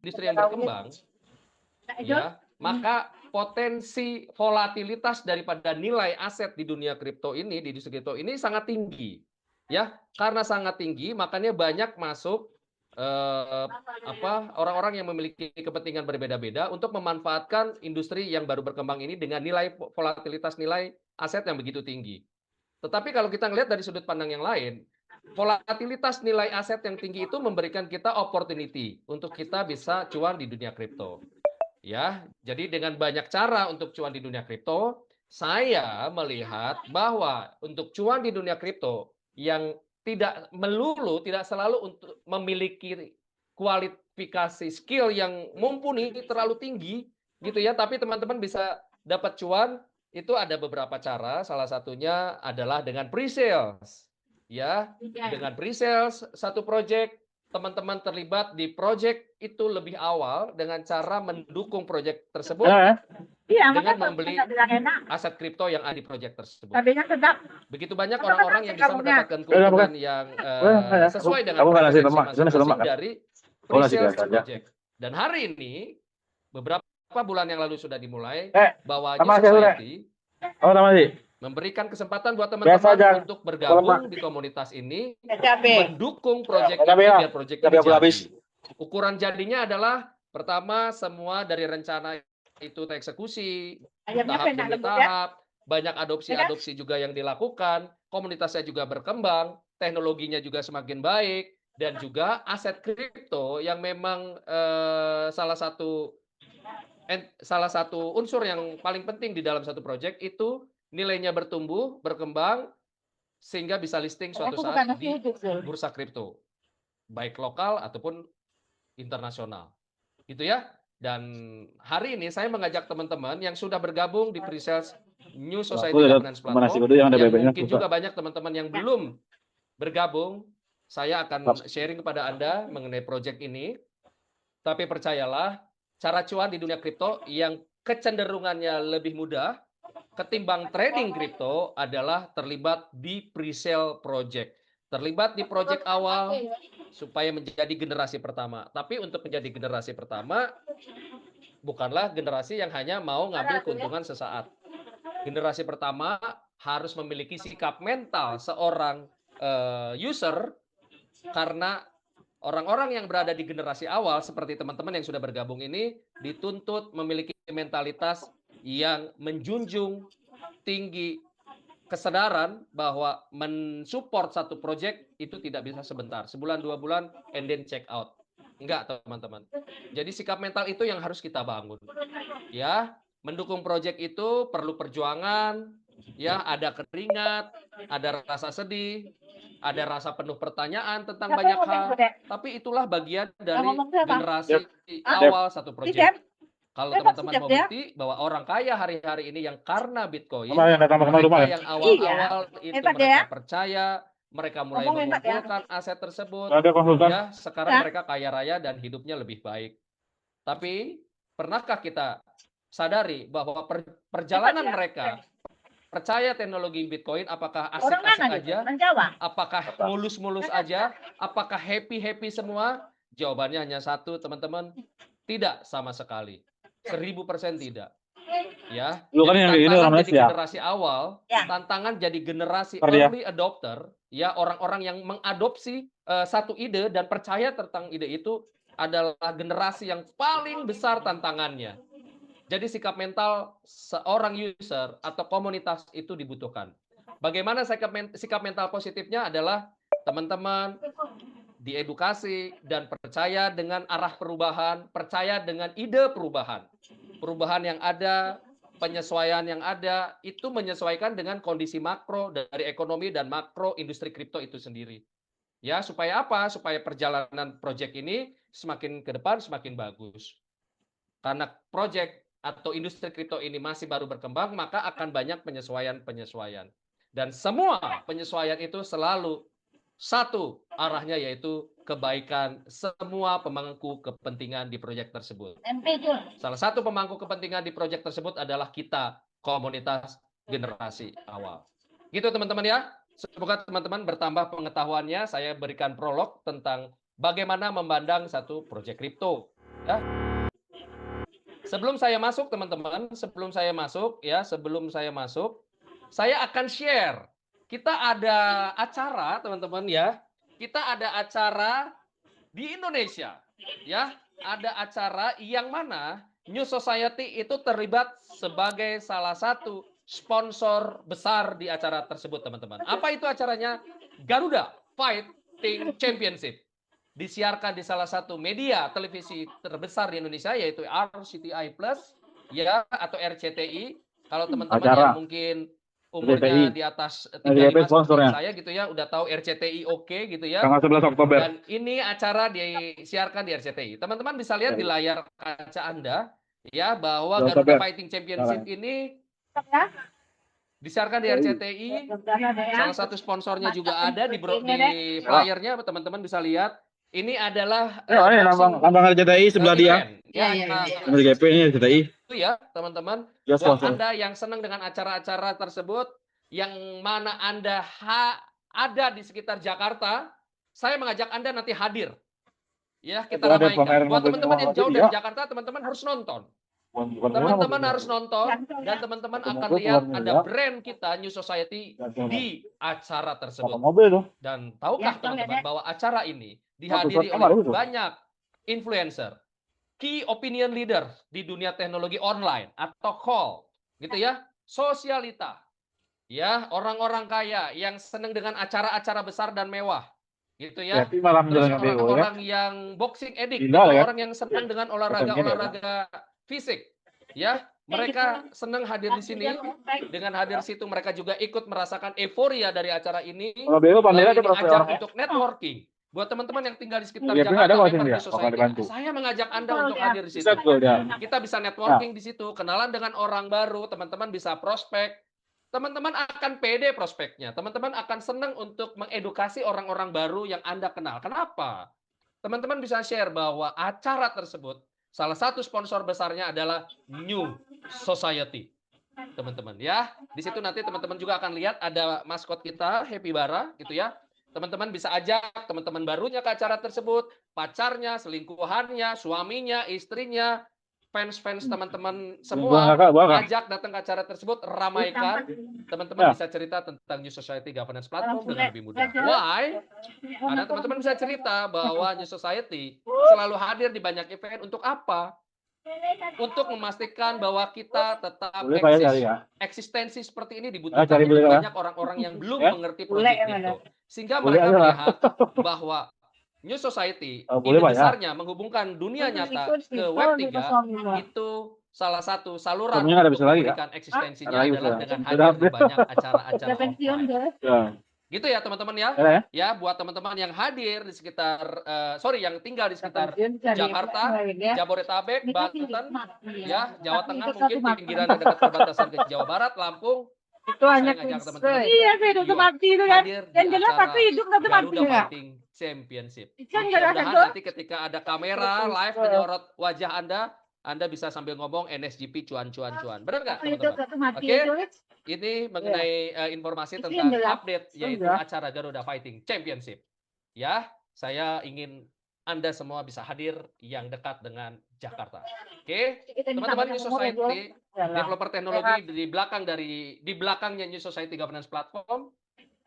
industri yang berkembang, ya, maka potensi volatilitas daripada nilai aset di dunia kripto ini, di industri kripto ini sangat tinggi. Ya, karena sangat tinggi, makanya banyak masuk orang-orang yang memiliki kepentingan berbeda-beda untuk memanfaatkan industri yang baru berkembang ini dengan nilai volatilitas nilai aset yang begitu tinggi. Tetapi kalau kita ngelihat dari sudut pandang yang lain, volatilitas nilai aset yang tinggi itu memberikan kita opportunity untuk kita bisa cuan di dunia kripto. Ya, jadi dengan banyak cara untuk cuan di dunia kripto, saya melihat bahwa untuk cuan di dunia kripto yang tidak melulu, tidak selalu untuk memiliki kualifikasi skill yang mumpuni terlalu tinggi gitu ya, tapi teman-teman bisa dapat cuan itu ada beberapa cara, salah satunya adalah dengan pre-sales. Ya, dengan pre-sales satu project teman-teman terlibat di project itu lebih awal dengan cara mendukung project tersebut dengan membeli aset kripto yang ada di project tersebut. Begitu banyak orang-orang yang bisa mendapatkan keuntungan yang sesuai dengan preferensi masing-masing dari pre-sales project. Dan hari ini beberapa bulan yang lalu sudah dimulai bahwa New Society memberikan kesempatan buat teman-teman untuk bergabung di komunitas ini, mendukung proyek ini biar proyek ini jadi. Ukuran jadinya adalah pertama semua dari rencana itu tereksekusi, tahap demi tahap, banyak adopsi juga yang dilakukan, komunitasnya juga berkembang, teknologinya juga semakin baik, dan juga aset kripto yang memang salah satu unsur yang paling penting di dalam satu proyek itu nilainya bertumbuh, berkembang, sehingga bisa listing suatu saat di bursa kripto, baik lokal ataupun internasional. Gitu ya. Dan hari ini saya mengajak teman-teman yang sudah bergabung di pre-sales New Society Governance Platform, yang mungkin juga banyak teman-teman yang belum bergabung, saya akan sharing kepada Anda mengenai proyek ini. Tapi percayalah, cara cuan di dunia kripto yang kecenderungannya lebih mudah ketimbang trading kripto adalah terlibat di pre-sale project. Terlibat di project awal supaya menjadi generasi pertama. Tapi untuk menjadi generasi pertama, bukanlah generasi yang hanya mau ngambil keuntungan sesaat. Generasi pertama harus memiliki sikap mental seorang user, karena orang-orang yang berada di generasi awal seperti teman-teman yang sudah bergabung ini dituntut memiliki mentalitas yang menjunjung tinggi kesadaran bahwa mensupport satu project itu tidak bisa sebentar, sebulan 2 bulan and then check out. Enggak, teman-teman. Jadi sikap mental itu yang harus kita bangun. Ya, mendukung project itu perlu perjuangan, ya, ada keringat, ada rasa sedih, ada rasa penuh pertanyaan tentang banyak hal, tapi itulah bagian dari generasi awal satu project. Kalau teman-teman mau bukti bahwa orang kaya hari-hari ini yang karena Bitcoin, mereka yang awal-awal itu mereka percaya, mereka mulai mengumpulkan aset tersebut, ya sekarang mereka kaya raya dan hidupnya lebih baik. Tapi pernahkah kita sadari bahwa perjalanan mereka percaya teknologi Bitcoin apakah asik-asik aja, apakah mulus-mulus aja, apakah happy-happy semua? Jawabannya hanya satu, teman-teman, tidak sama sekali. 1000% tidak. Ya, jadi tantangan jadi generasi awal, tantangan jadi generasi early adopter, ya orang-orang yang mengadopsi satu ide dan percaya tentang ide itu adalah generasi yang paling besar tantangannya. Jadi sikap mental seorang user atau komunitas itu dibutuhkan. Bagaimana sikap mental positifnya adalah teman-teman diedukasi dan percaya dengan arah perubahan, percaya dengan ide perubahan. Perubahan yang ada, penyesuaian yang ada, itu menyesuaikan dengan kondisi makro dari ekonomi dan makro industri kripto itu sendiri. Ya, supaya apa? Supaya perjalanan proyek ini semakin ke depan semakin bagus. Karena proyek atau industri kripto ini masih baru berkembang, maka akan banyak penyesuaian-penyesuaian. Dan semua penyesuaian itu selalu satu arahnya, yaitu kebaikan semua pemangku kepentingan di proyek tersebut. Salah satu pemangku kepentingan di proyek tersebut adalah kita, komunitas generasi awal. Gitu teman-teman ya. Semoga teman-teman bertambah pengetahuannya. Saya berikan prolog tentang bagaimana memandang satu proyek kripto. Ya. Sebelum saya masuk teman-teman, sebelum saya masuk, saya akan share. Kita ada acara teman-teman ya. Kita ada acara di Indonesia ya. Ada acara yang mana New Society itu terlibat sebagai salah satu sponsor besar di acara tersebut teman-teman. Apa itu acaranya? Garuda Fighting Championship. Disiarkan di salah satu media televisi terbesar di Indonesia yaitu RCTI Plus ya atau RCTI. Kalau teman-teman yang mungkin umurnya di atas 35 seperti saya gitu ya, udah tahu RCTI oke gitu ya. Tanggal 11 Oktober. Dan ini acara disiarkan di RCTI. Teman-teman bisa lihat di layar kaca Anda ya bahwa Garuda Fighting Championship ini disiarkan di RCTI. Salah satu sponsornya juga ada di flyernya, teman-teman bisa lihat. Ini adalah lambang RCTI sebelah dia. GP ini RCTI. Itu ya, teman-teman. Buat Anda yang senang dengan acara-acara tersebut, yang mana Anda ada di sekitar Jakarta, saya mengajak Anda nanti hadir. Ya, kita ramaikan. Buat teman-teman yang jauh dari Jakarta, teman-teman harus nonton. Teman-teman harus nonton dan teman-teman akan lihat ada brand kita New Society di acara tersebut. Dan tahukah teman-teman bahwa acara ini dihadiri oleh banyak influencer, key opinion leader di dunia teknologi online atau call, gitu ya, sosialita, ya orang-orang kaya yang senang dengan acara-acara besar dan mewah, gitu ya. Terus orang-orang yang boxing addict, orang yang senang dengan olahraga fisik, ya mereka senang hadir di sini. Dengan hadir situ mereka juga ikut merasakan euforia dari acara ini. Lalu diajak untuk networking. Buat teman-teman yang tinggal di sekitar Jakarta, saya mengajak Anda untuk hadir di situ. Kita bisa networking di situ, kenalan dengan orang baru, teman-teman bisa prospek. Teman-teman akan pede prospeknya. Teman-teman akan senang untuk mengedukasi orang-orang baru yang Anda kenal. Kenapa? Teman-teman bisa share bahwa acara tersebut salah satu sponsor besarnya adalah New Society. Teman-teman ya. Di situ nanti teman-teman juga akan lihat ada maskot kita Happy Bara gitu ya. Teman-teman bisa ajak teman-teman barunya ke acara tersebut, pacarnya, selingkuhannya, suaminya, istrinya, fans-fans teman-teman semua, ajak datang ke acara tersebut, ramaikan. Teman-teman bisa cerita tentang New Society Governance Platform dengan lebih mudah. Why? Karena teman-teman bisa cerita bahwa New Society selalu hadir di banyak event untuk apa? Untuk memastikan bahwa kita tetap eksistensi seperti ini dibutuhkan untuk banyak orang-orang yang belum mengerti proyek itu. Sehingga mereka melihat bahwa New Society ide besarnya menghubungkan dunia nyata ke Web3 itu salah satu saluran untuk memberikan eksistensinya adalah dengan hadir di banyak acara-acara offline. Gitu ya teman-teman ya. Ya buat teman-teman yang hadir di sekitar yang tinggal di sekitar Jakarta, Jabodetabek, Banten, ya Jawa Tengah, mungkin pinggiran yang dekat perbatasan ke Jawa Barat, Lampung. Itu hanya teman-teman. Iya, hidup mati itu kan. Dan jelas aku hidup mati Garuda Fighting Championship. Mudah-mudahan nanti ketika ada kamera live menyorot wajah Anda bisa sambil ngomong NSGP cuan. Benar nggak teman-teman? Oke. Ini mengenai informasi tentang update yaitu acara Garuda Fighting Championship. Ya, saya ingin Anda semua bisa hadir yang dekat dengan Jakarta. Oke, teman-teman New Society, developer teknologi di belakangnya New Society Governance Platform,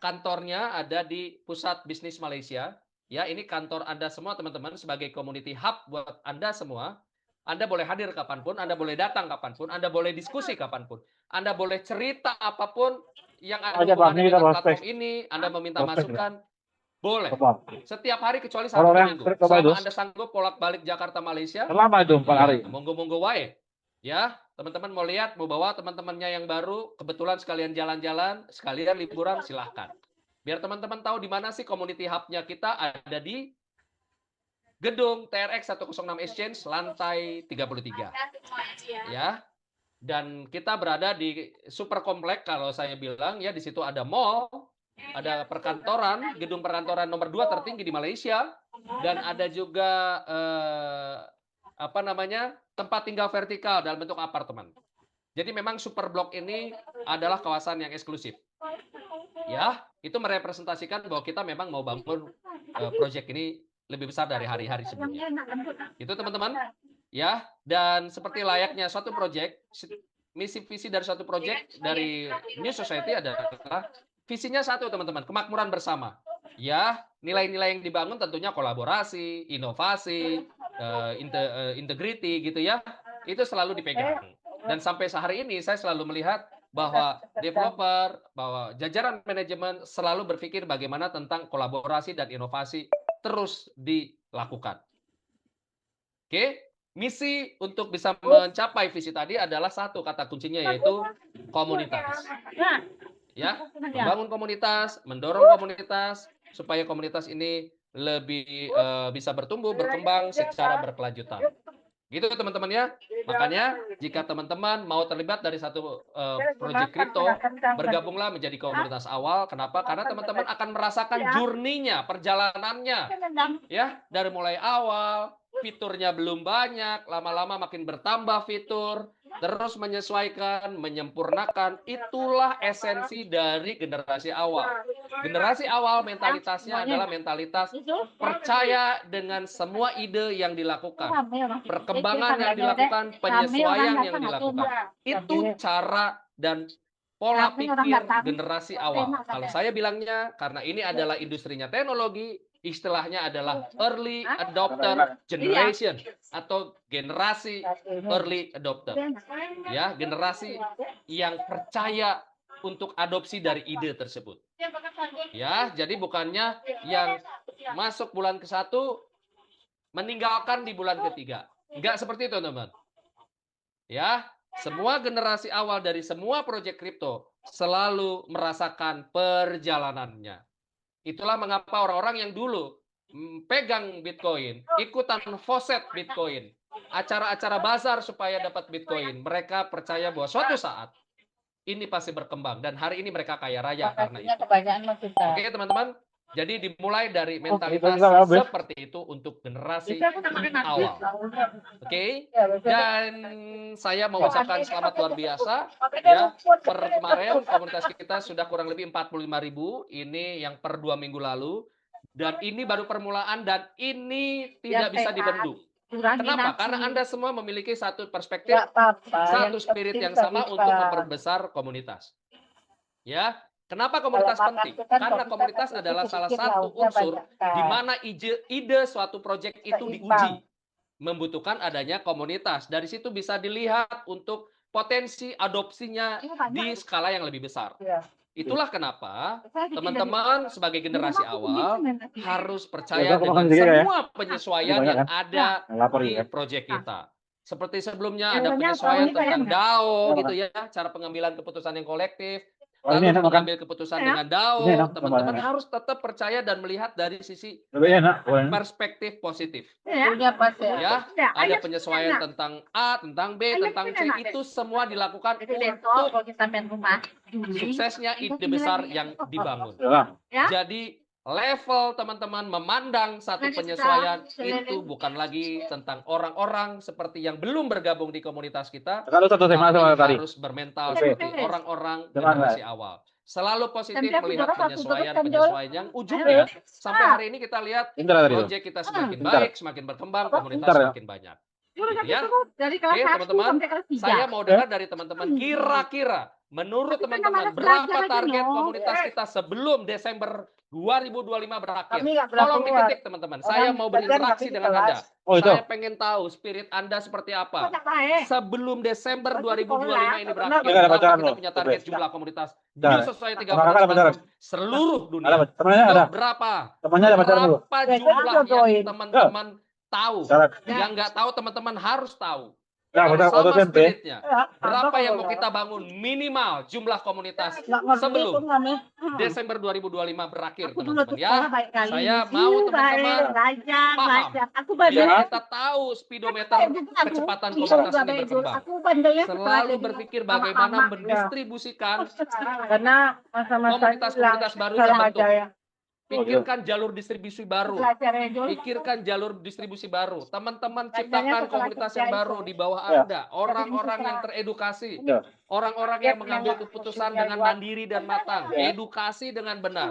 kantornya ada di Pusat Bisnis Malaysia. Ya, ini kantor Anda semua teman-teman sebagai community hub buat Anda semua. Anda boleh hadir kapanpun, Anda boleh datang kapanpun, Anda boleh diskusi kapanpun, Anda boleh cerita apapun yang ada hubungannya dengan platform ini, Anda meminta masukan, boleh. Setiap hari kecuali Sabtu Minggu. Selama Anda sanggup bolak-balik Jakarta Malaysia, selama itu 4 hari. Monggo wae. Ya, teman-teman mau lihat, mau bawa teman-temannya yang baru, kebetulan sekalian jalan-jalan, sekalian liburan, silahkan. Biar teman-teman tahu di mana sih community hub-nya kita ada di Gedung TRX 106 Exchange lantai 33. Ya. Dan kita berada di super komplek kalau saya bilang ya, di situ ada mall, ada perkantoran, gedung perkantoran nomor 2 tertinggi di Malaysia, dan ada juga tempat tinggal vertikal dalam bentuk apartemen. Jadi memang super blok ini adalah kawasan yang eksklusif. Ya, itu merepresentasikan bahwa kita memang mau bangun proyek ini lebih besar dari hari-hari sebelumnya. Itu teman-teman. Ya, dan seperti layaknya suatu proyek, misi visi dari suatu proyek dari New Society adalah visinya satu teman-teman, kemakmuran bersama. Ya, nilai-nilai yang dibangun tentunya kolaborasi, inovasi, integrity gitu ya, itu selalu dipegang. Dan sampai sehari ini saya selalu melihat bahwa developer, bahwa jajaran manajemen selalu berpikir bagaimana tentang kolaborasi dan inovasi terus dilakukan. Oke, misi untuk bisa mencapai visi tadi adalah satu kata kuncinya yaitu komunitas. Ya, membangun komunitas, mendorong komunitas supaya komunitas ini lebih bisa bertumbuh, berkembang secara berkelanjutan. Gitu teman-teman ya. Makanya jika teman-teman mau terlibat dari satu proyek kripto, bergabunglah menjadi komunitas awal. Kenapa? Karena teman-teman akan merasakan journey-nya, perjalanannya. Ya, dari mulai awal, fiturnya belum banyak, lama-lama makin bertambah fitur, terus menyesuaikan, menyempurnakan. Itulah esensi dari generasi awal. Generasi awal mentalitasnya adalah mentalitas percaya dengan semua ide yang dilakukan, perkembangan yang dilakukan, penyesuaian yang dilakukan. Itu cara dan pola pikir generasi awal. Kalau saya bilangnya, karena ini adalah industrinya teknologi, istilahnya adalah early adopter generation atau generasi early adopter. Ya, generasi yang percaya untuk adopsi dari ide tersebut. Ya, jadi bukannya yang masuk bulan ke-1 meninggalkan di bulan ke-3. Enggak seperti itu, teman-teman. Ya, semua generasi awal dari semua proyek kripto selalu merasakan perjalanannya. Itulah mengapa orang-orang yang dulu pegang Bitcoin, ikutan faucet Bitcoin, acara-acara bazar supaya dapat Bitcoin, mereka percaya bahwa suatu saat ini pasti berkembang dan hari ini mereka kaya raya karena itu. Oke, teman-teman. Jadi dimulai dari mentalitas seperti itu untuk generasi awal. Oke, dan saya mau ucapkan selamat luar biasa. Ya, per kemarin komunitas kita sudah kurang lebih 45.000. Ini yang per 2 minggu lalu. Dan ini baru permulaan dan ini tidak bisa dibendung. Kenapa? Karena Anda semua memiliki satu perspektif, satu spirit yang sama untuk memperbesar komunitas. Ya, kenapa komunitas penting? Karena komunitas adalah salah satu unsur di mana ide suatu proyek itu diuji. Membutuhkan adanya komunitas. Dari situ bisa dilihat untuk potensi adopsinya di skala yang lebih besar. Itulah kenapa teman-teman sebagai generasi awal harus percaya dengan semua penyesuaian yang ada di proyek kita. Seperti sebelumnya ada penyesuaian tentang DAO gitu ya, cara pengambilan keputusan yang kolektif. Lalu mengambil keputusan dengan DAO, teman-teman harus tetap percaya dan melihat dari sisi perspektif positif. Ya, ada penyesuaian tentang A, tentang B, tentang C, itu semua dilakukan untuk suksesnya ide besar yang dibangun. Jadi level teman-teman memandang satu penyesuaian itu bukan lagi tentang orang-orang seperti yang belum bergabung di komunitas kita, tapi harus bermental seperti orang-orang generasi awal. Selalu positif melihat penyesuaian yang ujungnya sampai hari ini kita lihat proyek kita semakin baik, semakin berkembang, komunitas semakin banyak. Gitu ya. Oke, teman-teman, saya mau dengar dari teman-teman kira-kira menurut teman-teman berapa target komunitas kita sebelum Desember 2025 berakhir? Tolong diketik teman-teman. Saya mau berinteraksi dengan Anda. Saya pengen tahu spirit Anda seperti apa. Sebelum Desember 2025 ini berakhir, berapa kita punya target jumlah komunitas New Society Governance seluruh dunia? Berapa? Berapa jumlah yang teman-teman tahu? Yang nggak tahu teman-teman harus tahu. Sama spiritnya. Berapa yang mau kita bangun minimal jumlah komunitas sebelum Desember 2025 berakhir, teman-teman ya. Saya mau teman-teman paham. Biar kita tahu speedometer kecepatan komunitas ini berkembang. Selalu berpikir bagaimana mendistribusikan komunitas-komunitas baru terbentuk. Pikirkan jalur distribusi baru. Pikirkan jalur distribusi baru. Teman-teman ciptakan komunitas yang baru di bawah Anda. Orang-orang yang teredukasi. Orang-orang yang mengambil keputusan dengan mandiri dan matang. Edukasi dengan benar.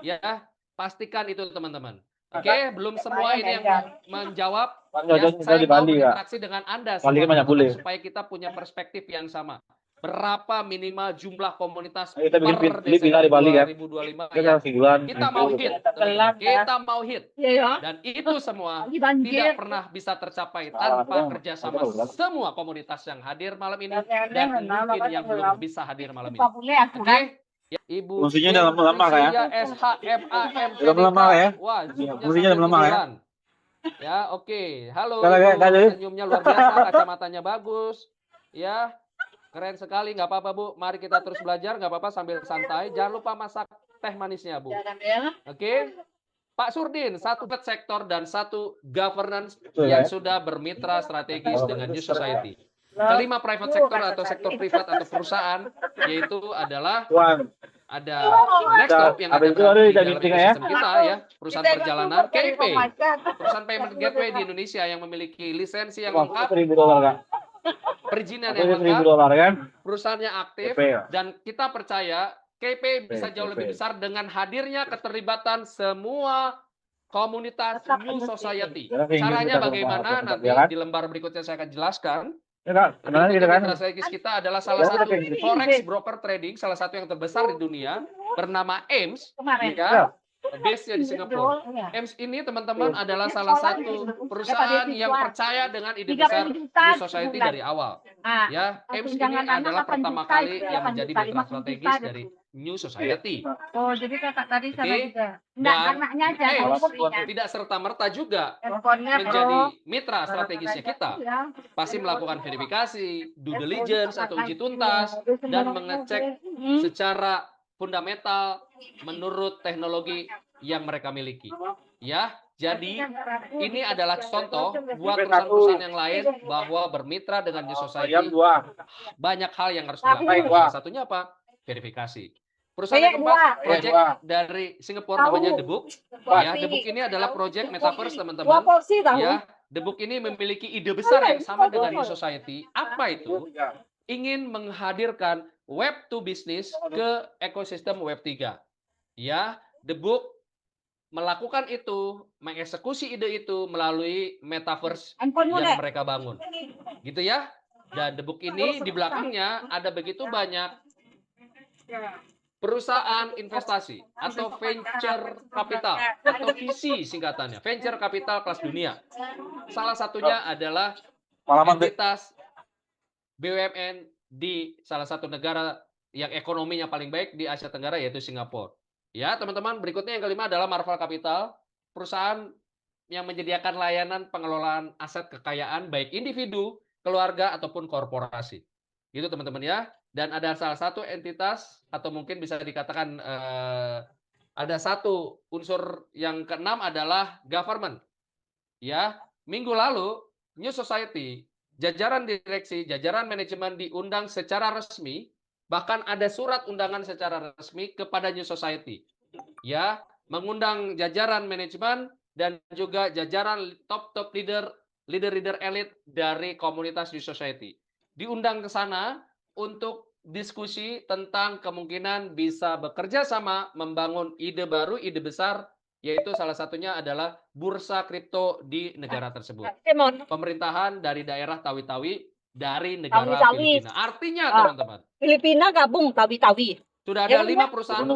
Ya, pastikan itu teman-teman. Oke, belum semua ini yang menjawab. Bang Ya, Jojo saya di mau Bali ya. berinteraksi dengan Anda Bali kan banyak teman-teman, bule. supaya kita punya perspektif yang sama. Berapa minimal jumlah komunitas Kita bikin per klip di Desember Bali kan. 2025 Kita yang figuran. kita mau hit, teman-teman. Kita mau hit. Iya. Dan itu semua Lagi banjir. tidak pernah bisa tercapai tanpa kerjasama semua komunitas yang hadir malam ini dan mungkin yang belum bisa hadir malam ini. Oke, ya, Ibu Fungsinya dalam lemah ya. SHMAM Dalam lemah ya. Wah, zoomnya Fungsinya sampai dalam lemah ya. tiduran. Ya, oke. Halo, Kalau Ibu. kayak Senyumnya luar biasa, kacamatanya bagus. Ya, keren sekali. Nggak apa-apa, Bu. Mari kita terus belajar. Nggak apa-apa sambil santai. Jangan lupa masak teh manisnya, Bu. Oke. Pak Surdin, satu private sektor dan satu governance yang sudah bermitra strategis dengan New Society. Kelima private sector atau sektor privat atau perusahaan, yaitu adalah ada Nextop yang ada di dalam ekosistem kita ya, perusahaan perjalanan KP, perusahaan payment gateway di Indonesia yang memiliki lisensi yang lengkap, $1.000 kan. perizinan yang lengkap, $1.000 kan. perusahaannya aktif, dan kita percaya KP bisa jauh lebih besar dengan hadirnya keterlibatan semua komunitas New Society. Caranya bagaimana nanti di lembar berikutnya saya akan jelaskan. Ya Kak, kenalan gitu kan. Mitra strategis kita adalah salah satu forex broker trading, salah satu yang terbesar di dunia, bernama AIMS, ya, base-nya di Singapura. AIMS ini teman-teman adalah salah satu perusahaan yang percaya dengan ide besar New Society dari awal. Ya, AIMS ini adalah pertama kali yang menjadi mitra strategis dari New Society. Oh, jadi kakak tadi sama Oke. juga. Dan Anaknya aja. tidak serta-merta juga Handphonenya menjadi Pro. mitra strategisnya kita. Ya. Pasti melakukan verifikasi, due diligence atau uji tuntas, dan mengecek secara fundamental menurut teknologi yang mereka miliki. Ya, jadi ini adalah contoh buat perusahaan-perusahaan yang lain bahwa bermitra dengan New Society banyak hal yang harus dilakukan. Salah satunya apa? Verifikasi. Perusahaan yang keempat, project dari Singapura namanya The Book. Ya, The Book ini adalah project metaverse, teman-teman. Ya, The Book ini memiliki ide besar yang sama dengan New Society. Apa itu? Ingin menghadirkan Web to Business ke ekosistem Web 3. Ya, The Book melakukan itu, mengeksekusi ide itu melalui metaverse yang mereka bangun. Gitu ya. Dan The Book ini di belakangnya ada begitu banyak perusahaan investasi atau venture capital atau VC singkatannya, venture capital kelas dunia. Salah satunya adalah entitas BUMN di salah satu negara yang ekonominya paling baik di Asia Tenggara, yaitu Singapura. Ya, teman-teman, berikutnya yang kelima adalah Marvel Capital, perusahaan yang menyediakan layanan pengelolaan aset kekayaan baik individu, keluarga ataupun korporasi. Gitu teman-teman ya. Dan ada salah satu entitas atau mungkin bisa dikatakan ada satu unsur yang keenam adalah government. Ya, minggu lalu New Society, jajaran direksi, jajaran manajemen diundang secara resmi, bahkan ada surat undangan secara resmi kepada New Society. Ya, mengundang jajaran manajemen dan juga jajaran top leader elit dari komunitas New Society. Diundang ke sana untuk diskusi tentang kemungkinan bisa bekerja sama membangun ide baru, ide besar, yaitu salah satunya adalah bursa kripto di negara tersebut. Pemerintahan dari daerah Tawi-Tawi dari negara Filipina. Artinya teman-teman, Filipina gabung Tawi-Tawi. sudah ada 5 perusahaan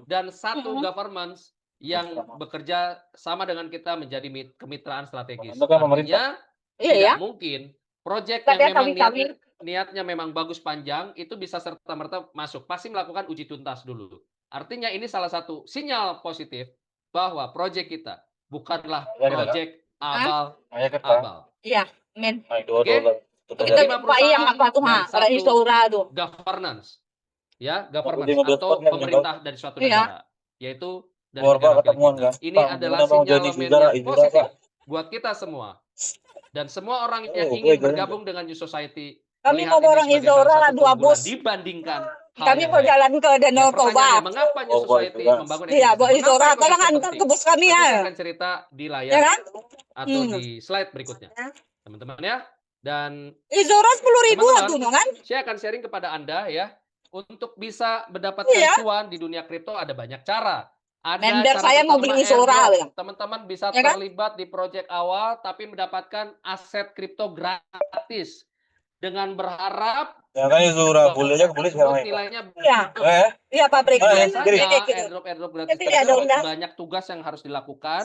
dan 1 government yang bekerja sama dengan kita menjadi kemitraan strategis. Artinya tidak mungkin proyek yang memang niatnya memang bagus panjang itu bisa serta-merta masuk. Pasti melakukan uji tuntas dulu. Artinya ini salah satu sinyal positif bahwa proyek kita bukanlah proyek abal-abal. Iya, men. Oke. Itu Pak yang apa tuh, governance. Ya, governance atau pemerintah dari suatu negara, yaitu dari negara Filipina. Ini adalah sinyal yang positif buat kita semua. Dan semua orang yang ingin bergabung dengan New Society, kami mau orang Izora 2 bus dibandingkan kami berjalan ke Danau Toba. Mengapa New Society membangun iya, buat Izora tolong antar ke bus kami ya. Saya akan cerita di layar ya kan? Atau di slide berikutnya, teman-teman ya. Dan Izora 10.000 tuh kan? Saya akan sharing kepada Anda ya, untuk bisa mendapatkan cuan di dunia kripto ada banyak cara. Ada Member cara saya mau pertama beli Sora, airdrop. bilang. Teman-teman bisa Ya kan? terlibat di proyek awal tapi mendapatkan aset kripto gratis dengan berharap Ya kan itu udah boleh aja boleh sekarang ini. nilainya Iya. Eh, Pabriknya. biasanya Gitu. airdrop gratis Tapi ada tersebut undang. banyak tugas yang harus dilakukan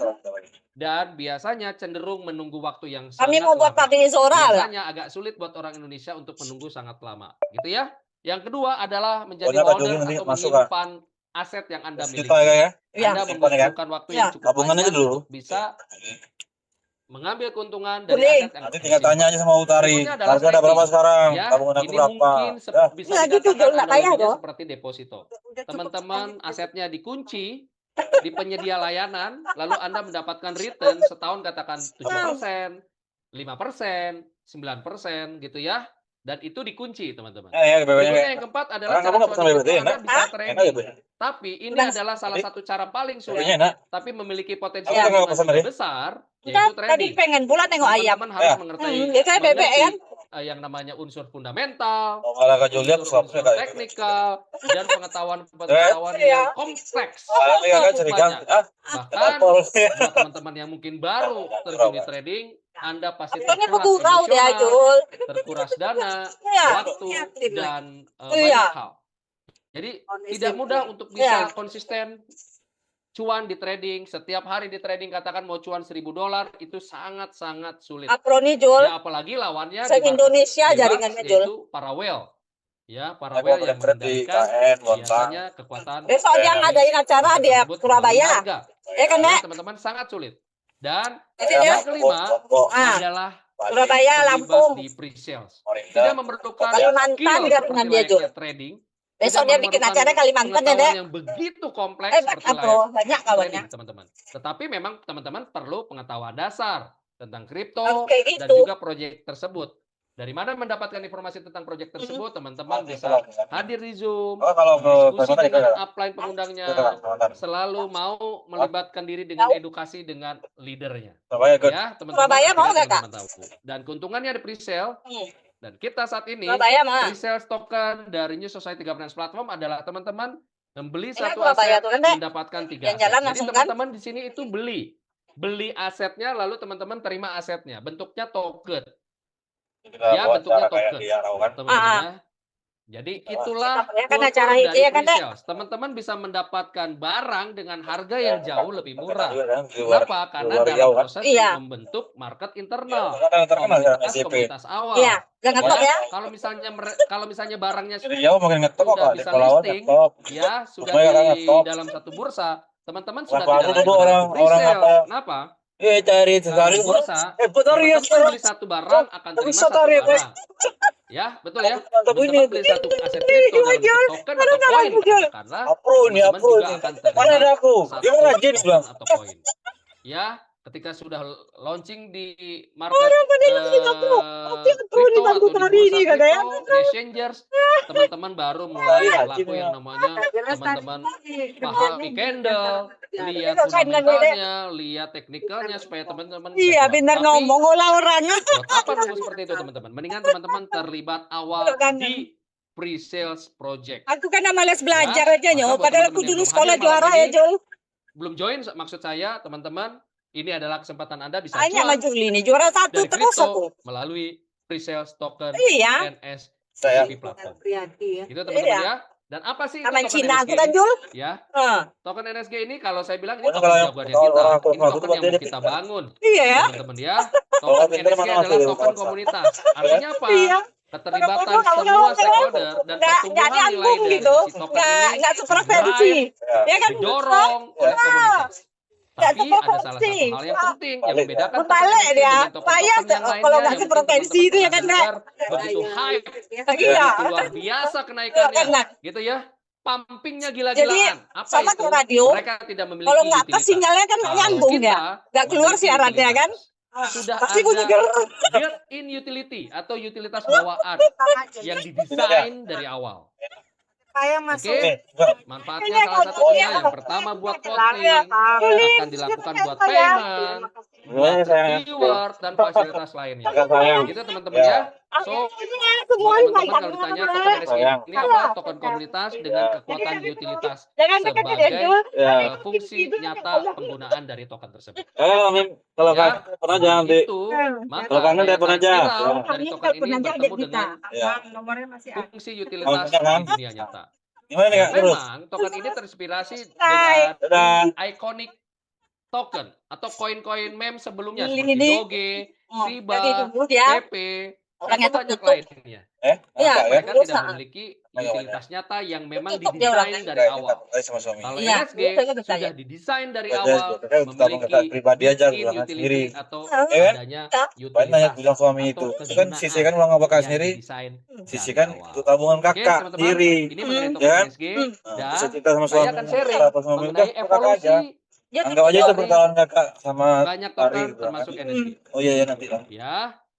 dan biasanya cenderung menunggu waktu yang Kami sangat mau buat lama. pabrik Sora lah. Biasanya agak sulit buat orang Indonesia untuk menunggu sangat lama, gitu ya. Yang kedua adalah menjadi Pokoknya Kak holder Juli nanti atau masuk, menyimpan aset yang Anda miliki. Juta ya. Iya. Anda Simpan ya kan? membutuhkan waktu Iya. yang cukup Tabungan aja panjang dulu. untuk bisa mengambil keuntungan dari Boleh. aset yang Nanti tinggal disimpan. tanya aja sama Utari. Berikutnya adalah Harga ada berapa staking. sekarang? Ya, Tabungan aku ini berapa? mungkin Ya. bisa Nah, gitu, dikatakan Jul, nggak kaya analoginya dong. seperti deposito. Udah cukup Teman-teman sekali. asetnya dikunci di penyedia layanan, lalu Anda mendapatkan return setahun katakan 7%, 5%, 9% gitu ya. Dan itu dikunci, teman-teman. Ya, Berikutnya yang keempat adalah Sekarang cara kamu nggak pesan selanjutnya BBT, Anda enak? bisa Enak ya, trading. Bu? Tapi ini Nah, adalah salah satu cara paling sulit, Harganya enak. tapi memiliki potensi Aku nggak keuntungan pesan juga tadi. besar, Kita yaitu tadi trading. pengen pula tengok ayam. Teman-teman harus Ya. mengerti, Itu kan bebek kan? yang namanya unsur fundamental, Oh, malah Kak Julia aku unsur-unsur swapnya Kak. teknikal, dan pengetahuan-pengetahuan yang kompleks. Soalnya kan Cukup curiga. banyak. Bahkan Apa? buat teman-teman yang mungkin baru terjun di trading, Anda pasti Ini terkuras bergurau dia, emosional, Jul. terkuras dana, Iya. waktu, dan Iya. banyak hal. Jadi tidak mudah untuk bisa konsisten cuan di trading. Setiap hari di trading katakan mau cuan $1.000 itu sangat-sangat sulit. Aproni, Jul. Ya apalagi lawannya Se-Indonesia di jaringannya, Bux, Jul. yaitu para whale. Ya, para Aku whale yang trade di mengendalikan KN, Bontang. biasanya kekuatan Besok dia ngadain acara di tersebut Surabaya. melalui harga. Ya kan, Jadi, Nek? teman-teman sangat sulit. Dan Jadi dia yang kelima Ah. adalah Surabaya, terlibat Lampung. di pre-sales. Morinda. Tidak memerlukan Kalimantan skill dia seperti dengan dia, Jul. layaknya trading. Besok Tidak dia bikin memerlukan acara Kalimantan ya, pengetahuan Dek. yang begitu kompleks seperti Bro, layaknya banyak kawannya. trading, teman-teman. Tetapi memang teman-teman perlu pengetahuan dasar tentang kripto Harus kayak dan gitu. juga proyek tersebut. Dari mana mendapatkan informasi tentang proyek tersebut, teman-teman bisa hadir di Zoom, Oh, kalau ke diskusi Kalimantan dengan itu upline pengundangnya, Kalimantan. selalu mau melibatkan diri dengan edukasi dengan leadernya. Surabaya ke Ya, teman-teman. Surabaya mau akhirnya nggak, Kak? teman-teman tahu. Dan keuntungannya di pre-sale. Dan kita saat ini Surabaya mah. pre-sales token dari New Society Governance Platform adalah teman-teman membeli Ini satu Surabaya aset tuh kan, Dek? mendapatkan 3 Yang aset. jalan Jadi langsung kan? teman-teman di sini itu beli asetnya lalu teman-teman terima asetnya. Bentuknya token. Ya, bentuknya token. Teman-teman ya. Jadi itulah Ya kan kultur acara itu dari ya kan, Dek? pre-sales. Teman-teman bisa mendapatkan barang dengan harga yang jauh lebih murah. Kenapa? Kenapa? Karena dalam proses Iya. membentuk market internal. Terkenal ya SCP. Komunitas awal. Iya, jangan Ya, top ya. kalau misalnya barangnya Jadi jauh makin ngetop sudah apa? Di bisa Palawan listing, ngetop. ya sudah Semuanya kan di ngetop. dalam satu bursa, teman-teman Orang sudah baru tidak lagi dulu, orang pre-sales. apa? Kenapa? Cari Kalau sekali. di bursa, Betul ya. teman-teman beli satu barang akan terima satu barang. Ya, betul ya. Teman-teman beli satu aset kripto dalam bentuk token atau koin, katakanlah, Apro nih, teman-teman apro juga nih. akan Mana ada terima aku? satu Dia kan rajin token bilang. atau koin. Ya, ketika sudah launching di market kripto atau di bursa kripto, di exchanges, teman-teman baru mulai berlaku yang namanya teman-teman pahami candle, lihat fundamentalnya, lihat teknikalnya supaya teman-teman bisa Iya, jual. bener Tapi ngomong ulah orangnya. buat apa nunggu seperti itu teman-teman? Mendingan teman-teman terlibat awal di pre-sales project. Aku kan males belajar Ya, aja, maka Nyo. buat Padahal teman-teman aku yang dulu belum sekolah hadir malam juara ya, ini, Jul. Belum join maksud saya teman-teman, ini adalah kesempatan Anda bisa Hanya cuan maju ini juara satu dari terus aku. kripto melalui pre-sales token Iya. NSCP platform. Iya. Itu teman-teman ya. Dan apa sih itu Taman token Cina NSG aku kan, ini? Jul. Ya, token NSG ini kalau saya bilang ini Pokoknya token kalau yang jagoannya kalau kita. orang Ini kurang token tuh yang mau dia kita bangun. Iya ya. Teman-teman ya. Token pintar NSG mana adalah masuk token di komunitas. Artinya apa? Iya. Keterlibatan Kalau semua stakeholder dan nggak pertumbuhan nilai nyambung dari gitu. si token ini Nggak sepreferensi. Ya kan? didorong oleh komunitas. Nggak Tapi ada salah satu sepreferensi. hal yang penting yang membedakan token Berbalik NSG dia. dengan Payah token-token yang kalau lainnya nggak yang mungkin sepreferensi teman-teman itu ya kan, pernah Kak? dengar begitu hype, Iya. begitu luar biasa kenaikannya, Enak. gitu ya. Pumpingnya Jadi gila-gilaan. Apa sama itu? ke radio. Mereka tidak memiliki Kalau nggak pas utilitas. sinyalnya kan nggak Kalau nyambung kita ya. Nggak keluar memiliki siarannya kan? utilitas, sudah Pasti bunyi ada built-in utility atau utilitas bawaan yang didesain dari awal. Oke, manfaatnya salah satunya yang pertama buat voting, akan dilakukan buat payment, Gimana sayang? keyword dan fasilitas lainnya. Agak sayang. Gitu teman-teman ya. So, buat teman-teman kalau ditanya token NSG ini apa? Token komunitas dengan kekuatan utilitas sebagai fungsi nyata penggunaan dari token tersebut. Amin. Kalau Ya, kangen pernah aja nanti. itu maka Kalau kangen daya telepon tarik aja. viral dari token ini bertemu dengan Nomornya masih fungsi utilitas kan? di dunia nyata. Gimana nih Dan Kak? Terus. memang token ini terinspirasi dengan Dadah. iconic token atau koin-koin meme sebelumnya Ini. seperti Doge, Oh, Shiba, jadi dulu dia Pepe, orangnya atau banyak tertutup. lainnya. Iya, Apa ya? Mereka terus, tidak memiliki utilitas nyata yang memang Tutup dia didesain orangnya. dari awal. Sama suami. Kalau Iya, NSG dulu saya bertanya. sudah didesain dari Ada awal utama memiliki pribadi aja built-in bilang sendiri. utility atau Ya kan? adanya Banyak nanya utilitas bilang suami atau itu kan Sisi kegunaan kan uang nggak bakal yang sendiri. didesain Sisi dari kan awal. itu tabungan Oke, kakak teman-teman, sendiri. ini mengenai Ya token kan? NSG Nah, dan bisa cerita sama saya suami. akan sharing Apa suami mengenai udah kakak aja. evolusi Anggap aja itu dari perkenalan kakak sama banyak Ari token gitu. termasuk NSG. Oh iya ya nanti lah. Ya,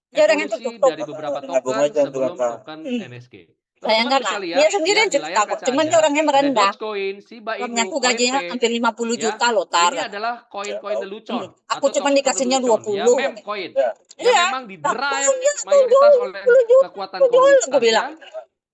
Dia orangnya evolusi tertutup. dari beberapa Nabung token aja untuk sebelum kakak. token NSG. Bayangkan Teman-teman bisa lah, lihat dia sendiri ya, di juta layar kok, kaca cuman dia Anda orangnya ada merendah. Dogecoin, Shiba Suaminya Inu, aku gajinya Coinpay, hampir 50 ya. juta loh, Tar. Ini adalah koin-koin lelucon Aku atau cuma token dikasihnya lelucon, ya 20. meme coin Ya. yang Iya, memang aku didrive dia mayoritas jual, oleh 10 juta, kekuatan aku jual, aku komunitasnya, bilang.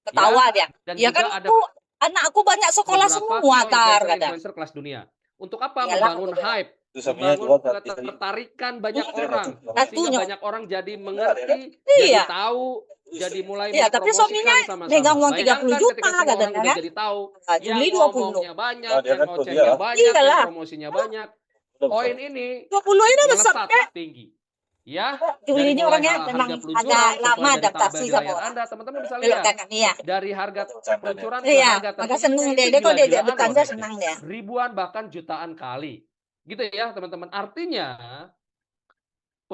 Ketawa dia. dan Ya juga kan ada aku, anak aku banyak sekolah beberapa semua, Tar, kata. influencer kelas dunia. Untuk apa? Iyalah, Membangun aku bilang. hype, Itu suaminya membangun tua tapi ketertarikan banyak orang, sehingga Satunya. banyak orang jadi mengerti, jadi Iya. tahu, jadi mulai Iya, tapi suaminya mempromosikan megang sama-sama. uang 30 Bayangkan juta, ketika semua orang katanya udah kan. jadi tahu, Nah, yang Juli 20. ngomongnya banyak, Oh, dia yang kan tuh, vouchernya dia. banyak, Iyalah. yang promosinya banyak, koin ini 20 ini besar, melesat Kak. tinggi. Ya, Juli dari ini mulai orangnya memang harga peluncuran agak sesuai lama dari adaptasi tabel di sama layar orang. Anda, teman-teman bisa Belok lihat. kanan, iya. Dari harga peluncuran ke Iya, harga maka tertingginya seneng itu dia kalau dia gila-gilaan bercanda loh naiknya. senang dia. Ribuan bahkan jutaan kali. Gitu ya teman-teman. Artinya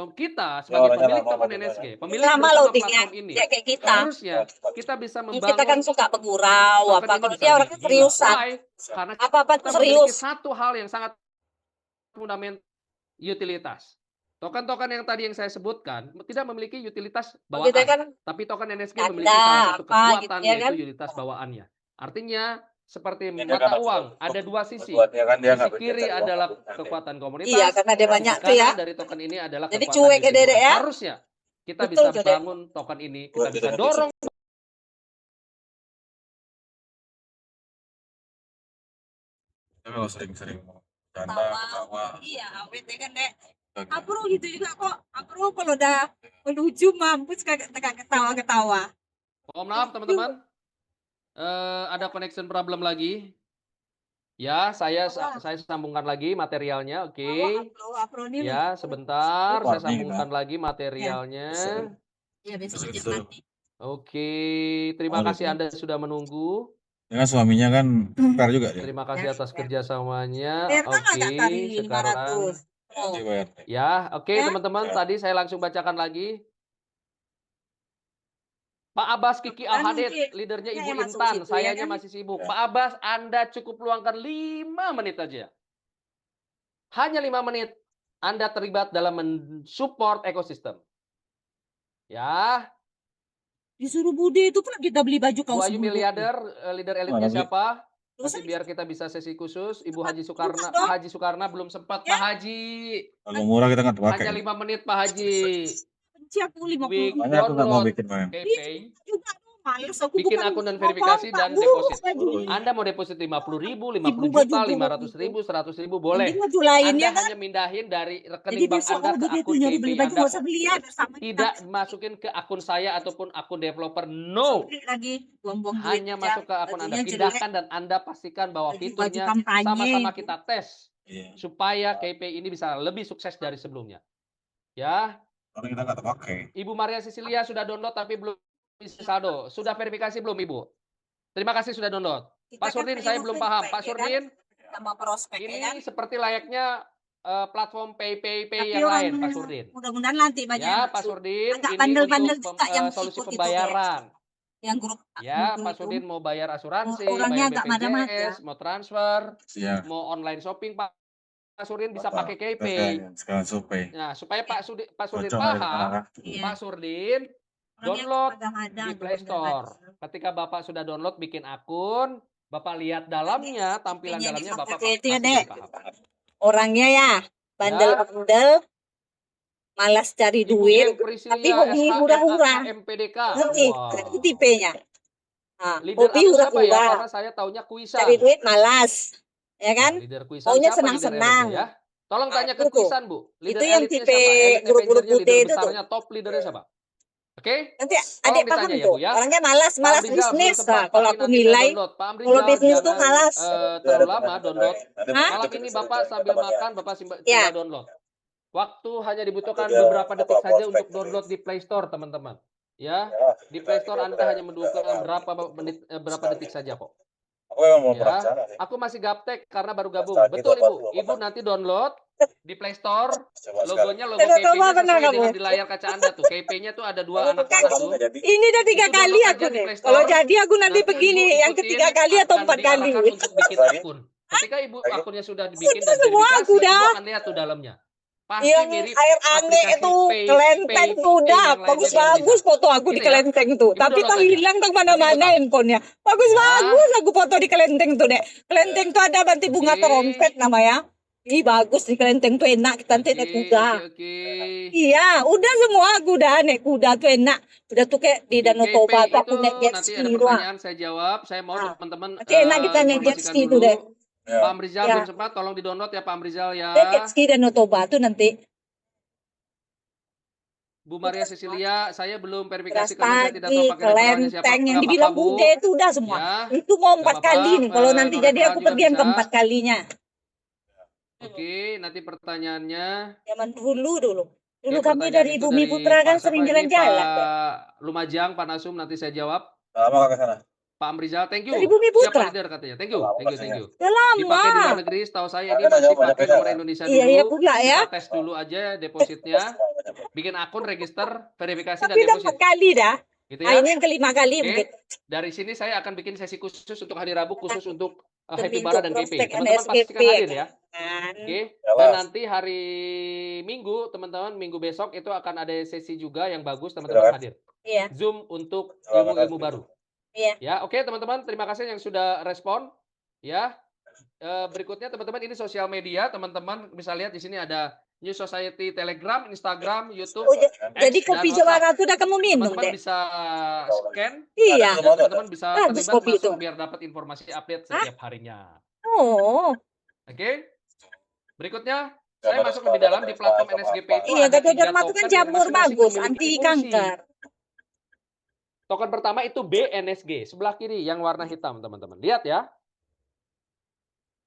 kita sebagai orangnya pemilik lama token bagaimana? NSG, pemilik Lama bersama loadingnya, platform ini, ya kayak kita. harusnya kita bisa Kita kan membangun suka bergurau token apa. ini Kalau bisa dia lebih orangnya gila. seriusan. Why? Karena Apa-apa kita tuh memiliki serius. satu hal yang sangat fundamental, utilitas. Token-token yang tadi yang saya sebutkan tidak memiliki utilitas bawaan, Kita kan tapi token NSG ada memiliki salah satu apa kekuatan gitu ya kan. yaitu utilitas bawaannya. Artinya seperti Ini mata kan uang, ada dua sisi. buatnya kan dia Sisi nggak kiri bercerita adalah uang. kekuatan komunitas, Iya, karena dia sisi banyak tuh ya. kanan dari token ini adalah Jadi kekuatan cuek ya, Dedek utilitas. ya. Harusnya kita Betul, bisa Dedek. bangun token ini, kita Buat bisa kita dorong Kalau sering-sering canda Tawa. ketawa. Iya, awet ya kan, Dek. Apro gitu juga kok. Apro kalau udah menuju mampus kagak ketawa-ketawa. Mohon maaf teman-teman, ada connection problem lagi. Ya, saya sambungkan lagi materialnya. Oke. Apro ini Ya, sebentar, saya Warning, sambungkan lagi materialnya. ya besok Terus, aja mati. Oke, terima kasih Anda sudah menunggu. Ya kan suaminya kan fair juga dia. Terima kasih atas kerjasamanya. Ternyata Oke, nggak tadi sekarang 500. Oh. Dia bayar. ya, oke Ya. teman-teman, tadi saya langsung bacakan lagi. Pak Abbas Kiki Kan Al-Hadid, mungkin leadernya saya Ibu masuk Intan, situ, ya sayanya kan? masih sibuk. Ya. Pak Abbas, Anda cukup luangkan 5 menit aja. Hanya 5 menit, Anda terlibat dalam mensupport ekosistem. Ya, Disuruh Budi itu pun kita beli baju Bu kaos Ayu bulu. miliarder, leader elitnya Mana, Bi? siapa? Terus Nanti biar kita bisa sesi khusus. Ibu Haji juga Soekarno, dong. Pak Haji Soekarno belum sempat. Ya. Pak Haji, Kalau murah kita nggak pakai. hanya 5 menit Pak Haji. benci aku 50. Quick Makanya aku nggak mau download bikin main. PayPay. Juga males aku Bikin bukan akun dan mau verifikasi Pak, dan Bu, deposit. baju. Anda mau deposit 50.000, 50 Ibu juta, baju 500.000, 100.000 boleh. Mending baju lainnya Anda kan. hanya mindahin dari Jadi rekening bank besok Anda kalau ke begitu akun nyuruh beli PayPay baju Anda. nggak usah beli ya bersama Tidak masukin ke akun saya ataupun akun developer. No. Beli lagi buang-buang duit. Hanya masuk ke akun Anda. Bajunya Pindahkan dan Anda pastikan bahwa Baju fiturnya kampanye. sama-sama kita tes. Iya. Supaya KPI ini bisa lebih sukses dari sebelumnya. Ya. Tapi kita nggak pakai. Ibu Maria Cecilia sudah download tapi belum bisa saldo. Sudah verifikasi belum Ibu? Terima kasih sudah download. Pak Surdin, saya belum paham. Pak Surdin, sama prospek ini ya kan. seperti layaknya platform PayPay Tapi yang lain, orang Pak Surdin. mudah-mudahan nanti banyak Ya, yang Pak masuk. Surdin, Agak ini bandel-bandel untuk juga yang solusi ikut itu, pembayaran. Yang grup Ya, grup Pak itu. Surdin mau bayar asuransi, Orangnya bayar agak mada-mada. BPJS, mau transfer, Iya. mau online shopping, Pak Surdin bisa Apa? pakai KPay. Sekarang supaya. Nah, supaya Pak Surdin Bocor paham, Iya. Pak Surdin Orangnya download mada-mada, di Play Store. Ketika Bapak sudah download, bikin akun, Bapak lihat dalamnya, tampilan Ini dalamnya, Bapak pakai itu ya, pasti Dek. paham. Orangnya ya bandel-bandel malas cari Ibu duit, Dian Priscilia, tapi hobi SHM, hura-hura. MPDK. Ngerti? Wah. Itu tipenya. Nah, Leader hobi aku siapa ya? hura-hura. Karena saya taunya kuisan. Cari duit malas. Ya Nah, kan? leader kuisan Maunya siapa leader senang-senang. elitnya ya? Tolong Nah, tanya ke itu tuh. kuisan, Bu. Leader Itu yang elitnya tipe siapa? Elite guru-guru Avengernya, putih leader itu tuh. besarnya, top leadernya siapa? Oke? Nanti Tolong adik paham ditanya ya, tuh. Bu ya. Orangnya malas Pak Amrizal, sebelum bisnis. tepat, Nah, kalau tapi aku nanti saya nilai, download. Pak kalau Amrizal, bisnis tuh jangan malas. terlalu lama download. Hah? Malam ini Bapak sambil makan, Bapak Ya. coba download. Waktu hanya dibutuhkan beberapa detik saja untuk download di Play Store, teman-teman. Ya, di Play Store Anda hanya membutuhkan berapa detik saja kok. Ya, aku masih gaptek karena baru gabung. Betul Ibu. Ibu nanti download di Play Store. Logonya logo KP-nya sesuai dengan di layar kaca Anda tuh. KP-nya tuh ada 2 anak panah tuh. Ini udah 3 Itu kali download aku aja di nih. Play Store. Kalau jadi aku nanti Nanti begini, Ibu yang ikutin, ketiga kali atau akan 4 kali. diarahkan untuk bikin akun. Ketika Ibu akunnya sudah dibikin dan semua verifikasi, aku dah. Ibu akan lihat tuh dalamnya. Pasti Yang mirip air aneh aplikasi itu Pay kelenteng tuh yang udah lainnya di bagus-bagus Indonesia. foto aku di Ini ya. kelenteng tuh. Ibu Tapi download tak aja. hilang tak Nanti mana-mana Ibu tahu. handphonenya. Bagus-bagus Ya. aku foto di kelenteng tuh dek. Kelenteng tuh ada nanti bunga Oke. trompet namanya. Ih bagus di kelenteng tuh enak kita nanti naik kuda. Oke. Iya, udah semua aku udah naik kuda tuh enak. Udah tuh kayak di Danau Toba tuh aku naik jet Nanti ski ada tuh. pertanyaan saya jawab. Saya mau Ah. teman-teman Nanti enak kita naik jet informasikan ski tuh deh. dulu. Pak Amrizal Ya. belum sempat, tolong di-download ya Pak Amrizal ya. Naik jet ski Danau Toba tuh nanti. Bu Maria Cecilia, saya belum verifikasi karena saya tidak Tadi tahu pakai referennya siapa. kelenteng yang Nggak dibilang apa-apa, Bu. bude itu udah semua. Ya. Itu mau 4 Nggak apa-apa, kali nih. Kalau nanti jadi referral aku juga pergi yang bisa. keempat kalinya. Oke, nanti pertanyaannya. Zaman dulu. Dulu Oke, kami pertanyaan dari itu Bumi dari Putra kan Pak sering siapa ini? jalan-jalan. Pak Lumajang, Pak Nasum, nanti saya jawab. Lama ke sana. Pak Amrizal, thank you. Dari Bumi Siapa Putra. leader katanya? Thank you. Udah lama. Dipakai di luar negeri, setahu saya ini masih pakai nomor Indonesia dulu. Iya pula ya. Kita tes dulu aja depositnya. Bikin akun, register, verifikasi dan Tapi udah 4 deposit. kali dah. Gitu Nah, ya. ini yang kelima kali Oke. mungkin. Dari sini saya akan bikin sesi khusus untuk hari Rabu, khusus untuk Happy Untuk Bara dan KP. prospek Teman-teman pastikan NSGP hadir ya. kan. Oke. Ya, Dan Mas. nanti hari Minggu, teman-teman, minggu besok itu akan ada sesi juga yang bagus, teman-teman hadir. Iya. Zoom untuk ilmu-ilmu baru. Iya. Ya, oke teman-teman, terima kasih yang sudah respon. Ya, berikutnya teman-teman ini sosial media, teman-teman bisa lihat di sini ada New Society, Telegram, Instagram, YouTube. Oh, jadi X, kopi dan Jawa WhatsApp. Ratu udah kamu minum Teman-teman deh. bisa scan, Iya. dan teman-teman bisa Bagus terlibat kopi masuk itu. biar dapat informasi update setiap harinya. Oh. Oke. Berikutnya saya masuk lebih dalam di platform NSGP itu Iya, ada Gado 3 Dharma itu kan token yang jamur masing-masing bagus, memiliki anti fungsi. kanker. Token pertama itu BNSG, sebelah kiri yang warna hitam, teman-teman. Lihat ya.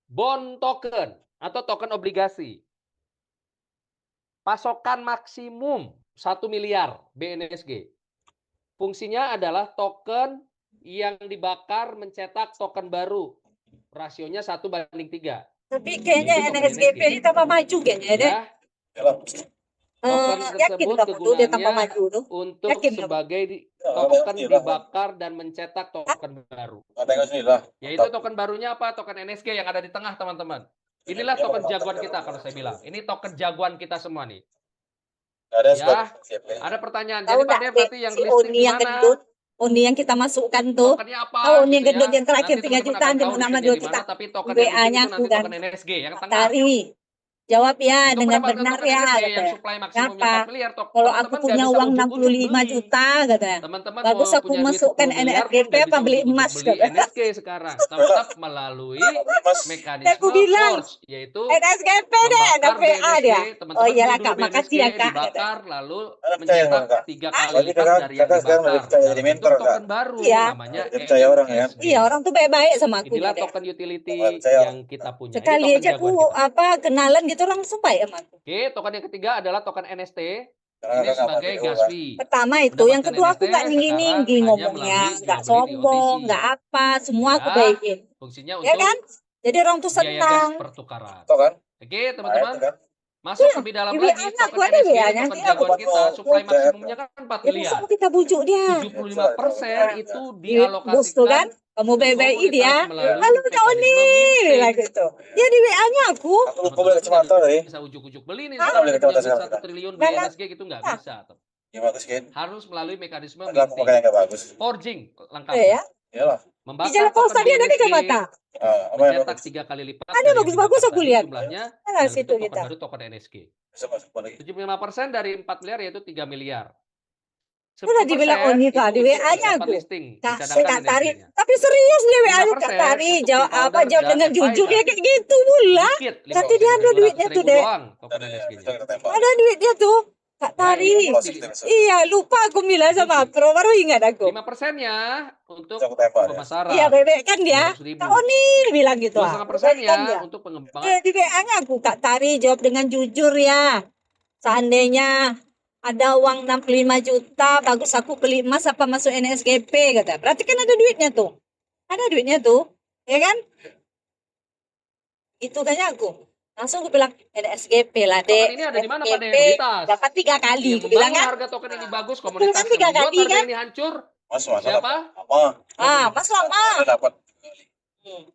Bond token atau token obligasi. Pasokan maksimum 1 miliar BNSG. Fungsinya adalah token yang dibakar mencetak token baru. Rasionya 1:3. Tapi kayaknya Itu token NSGP NSG. ini tambah maju kayaknya deh. Ya, token Yakin tersebut kamu tuh dia tambah kegunaannya maju tuh. untuk Yakin kamu? sebagai token dibakar dan mencetak token baru. Yaitu token barunya apa? Token NSG yang ada di tengah, teman-teman. Inilah token jagoan kita kalau saya bilang. Ini token jagoan kita semua nih. Ya, ada pertanyaan. Tahu Jadi Pak nggak Dev Dek, nanti yang si listing Oni di yang mana? gendut, Oni yang kita masukkan tuh. Tokennya apa? Tahu Oni yang gitu gendut ya. yang terakhir Nanti 3 teman-teman jutaan akan dia tahu nama listingnya 2 di juta. mana, tapi token WA-nya NSG itu aku nanti dan token NSG yang tengah. Tari. Jawab ya Untuk dengan mendapatkan benar token ya. NSG yang Katanya. supply maksimumnya Kenapa? 4 miliar, Kalau aku teman-teman nggak punya bisa uang ujuk-ujuk 65 beli. juta katanya. Teman-teman Bagus mau aku punya duit masukkan 10 miliar pun NSGP nggak apa bisa beli ujuk-ujuk emas beli katanya. NSG sekarang. Tetap melalui mekanisme Aku bilang, forge, yaitu NSGP deh, ada membakar VA BNSG. dia. Teman-teman Oh beli iyalah dulu Kak, makasih BNSG, ya Kak. katanya. dibakar, lalu Ada percaya mencetak nggak, Kak? 3 kali Berarti lipat kakak- dari yang kakak sekarang dibakar lebih percaya jadi dalam mentor, bentuk Kak? token baru Iya. namanya Dia percaya orang, ya? NSG. Iya orang tuh baik-baik sama aku Inilah deh. token utility Nggak percaya. yang kita punya. Ini Sekali token aja aku jagoan kita. kenalan gitu langsung baik sama aku. Oke, token yang ketiga adalah token NST. Karena Ini kakak nggak sebagai pakai gas uang. fee. Pertama itu, yang Mendapatkan kedua aku NST nggak tinggi-tinggi sekarang ngomongnya, hanya melalui nggak jual beli di sombong, OTC. nggak apa, semua aku Ya, baikin. fungsinya Ya untuk kan? Jadi orang tuh biaya gas senang. pertukaran. Tahu kan? Oke, teman-teman. Nah, itu kan. Masuk lebih dalam Di lagi, WA-nya aku token ada NSG, WA-nya, token dia jagoan kita, supply maksimumnya kan 4 Ya miliar. besok kita bujuk dia. 75% itu Di bus tuh kan, dialokasikan kamu ke BBI dia. komunitas melalui Halo Kak Oni, mekanisme bilang minting. gitu. Dia di WA-nya aku. Aku lupa beli kacamata tadi. Bisa ujuk-ujuk beli nih, Hah? sekarang Beli punya duit kacamata 1 triliun beli Nggak, NSG gitu nggak Hah? bisa. Gimana tuh skin? Harus melalui mekanisme Enggak aku minting. pakai yang nggak bagus. Forging lengkap. Ya. Iyalah. Di Membakar Jalan token Pausa dia ada di BNSG, Kamata. Apa yang mencetak bagus? 3 kali lipat Ada dari yang bagus-bagus didaftar aku tadi lihat. jumlahnya Ada dalam situ bentuk token kita. baru token NSG. Bisa masuk apa lagi? 75% dari 4 miliar yaitu 3 miliar. Udah dibilang oh 10% Nika itu di untuk WA-nya persiapan aku. listing, Kak, saya dicadangkan nggak tarik. NSG-nya. Tapi serius dia WA lu 5% Kak tarik. untuk Jawab tim apa founder jawab dan dengan jujur advisor. ya kayak gitu pula. Dikit, Berarti dia ada 5% duitnya tuh, 200.000 Dek. doang token Dari NSG-nya. kita tembak. Ada duitnya tuh. Kak Ya, ini tarik. di Iya, lupa aku bilang sama Pro, baru ingat aku. 5%-nya untuk Aku tembak ya. pemasaran. Iya, bebek kan dia. 200.000. Kak Oni bilang gitu. 2,5%-nya Bebek kan untuk dia. pengembangan. Di WA-nya aku Kak Tari jawab dengan jujur ya. Seandainya ada uang 65 juta, bagus aku beli emas apa masuk NSGP kata. Berarti kan ada duitnya tuh. Ada duitnya tuh. Ya kan? Itu tanya aku. Langsung aku bilang NSGP lah, Dek. Token ini ada di mana, Pak, Dek? NSGP Komunitas. dapat 3 kali. Yang Aku bilang membangun kan. harga token ini bagus, Betul kan, komunitas 3 yang membuat kali harga kan? ini hancur. Mas mana? Siapa? Lama. Mas lama. Udah dapat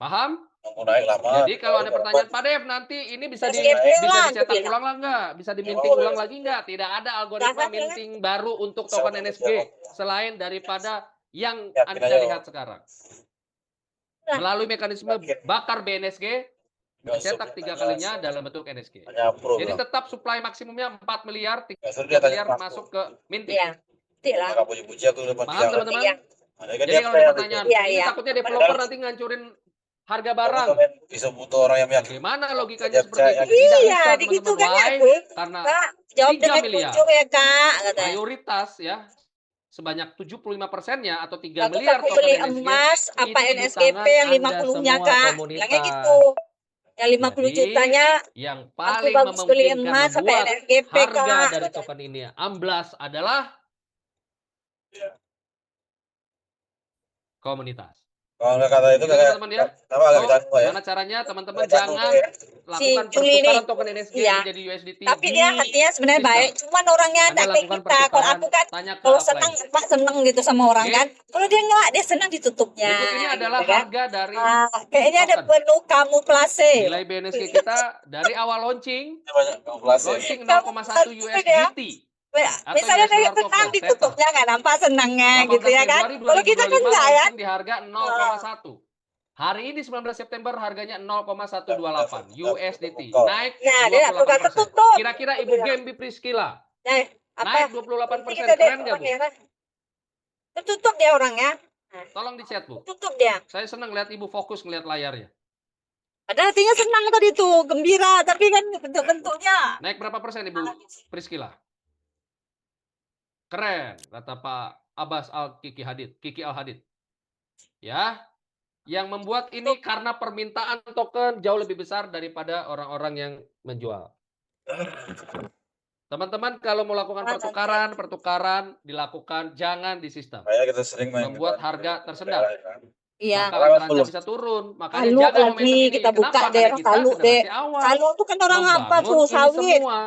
Paham? mau naik lama. Jadi kalau ada pertanyaan, Pak Dev, nanti ini bisa NSGP bisa lah, dicetak aku bilang. ulang lah nggak? Bisa diminting ulang lagi nggak? Tidak ada algoritma Jangan, minting baru untuk token NSG selain daripada yang Yakin Anda aja, lihat sekarang. Melalui mekanisme bakar BNSG, cetak 3 kalinya dalam bentuk NSG. Hanya pro. Jadi tetap supply maksimumnya 4 miliar, 3 Ya, suruh dia tanya miliar ke masuk ke minting. Iya. Tidak lah. Enggak puji-puji aku udah Paham teman-teman? Iya. Jadi kalau ada pertanyaan, Iya, ini iya. takutnya developer nanti ngancurin harga barang. Bisa butuh orang yang yakin. Bagaimana logikanya seperti itu? Iya, Tidak bisa, Iya, teman-teman. gitu kan Why? aku. Karena Kak, jawab 3 dengan miliar. jujur ya, Kak, katanya. mayoritas ya, sebanyak 75%-nya atau 3 Bagus miliar aku token beli NSG emas apa itu di NSGP tangan yang Anda 50-nya, semua Kak. komunitas. Bilangnya gitu. Yang 50 Jadi, jutanya yang aku paling bagus beli memungkinkan emas apa membuat NSGP, harga Kak. dari token ini amblas adalah komunitas. Kalau nggak kata itu Gitu, kayak teman-teman ya. apa agak So, canggung ya. gimana caranya teman-teman Agak canggung jangan ya. lakukan Si Juli ini, pertukaran token NSG iya. menjadi USDT Tapi di dia hatinya sebenarnya sistem. baik. Cuman orangnya Anda tidak kayak lakukan kita. Kalau pertukaran, aku kan, tanya ke kalau upline. senang, Pak seneng gitu sama orang Oke. kan. Kalau dia enggak, dia senang ditutupnya. Berikut ini adalah gitu kan. harga dari Kayaknya ada token. penuh kamuflase. Nilai BNSG kita dari awal launching Banyak kalkulasi. launching Kamu 0,1 ya. USDT. Misalnya US dari dollar senang token, ditutupnya nggak nampak senangnya 18 gitu ya kan. Februari Kalau kita kan 2025 enggak ya. launching di harga 0,1. Hari ini 19 September harganya 0,128 USDT. Naik Nah, dia tukar 28%. ketutup. Kira-kira Ibu Gembi Priscilla Nah, apa? naik 28%, Kita deh, keren nggak, Bu? tertutup dia orangnya. Tolong di-chat, Bu. Tutup dia. Saya senang lihat Ibu fokus ngelihat layarnya. Padahal hatinya senang tadi tuh, gembira, tapi kan bentuk-bentuknya. Naik berapa persen, Ibu Priscilla? Keren, kata Pak Abbas Kiki Al Hadid. Ya, yang membuat ini karena permintaan token jauh lebih besar daripada orang-orang yang menjual. Teman-teman kalau mau lakukan pertukaran dilakukan jangan di sistem. Kayak kita sering main Membuat harga tersendat. Iya. Maka laporan bisa turun. Makanya Saluk jaga lagi, momentum ini. kita buka Kenapa? daerah Karena kita Saluk, generasi Dek. awal Kalau itu kan orang apa membangun tuh ini sawit. semua.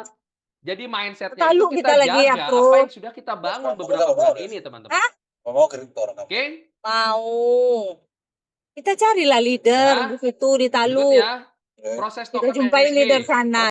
Jadi mindsetnya Lalu itu kita kita lagi ya, jaga Bro. apa yang sudah kita bangun beberapa bulan ini, teman-teman. Hah? mau kripto orang kamu. Oke? Mau. Kita carilah leader Ya. di situ di Talu. Berikutnya, proses Kita token jumpain NSG. leader sana.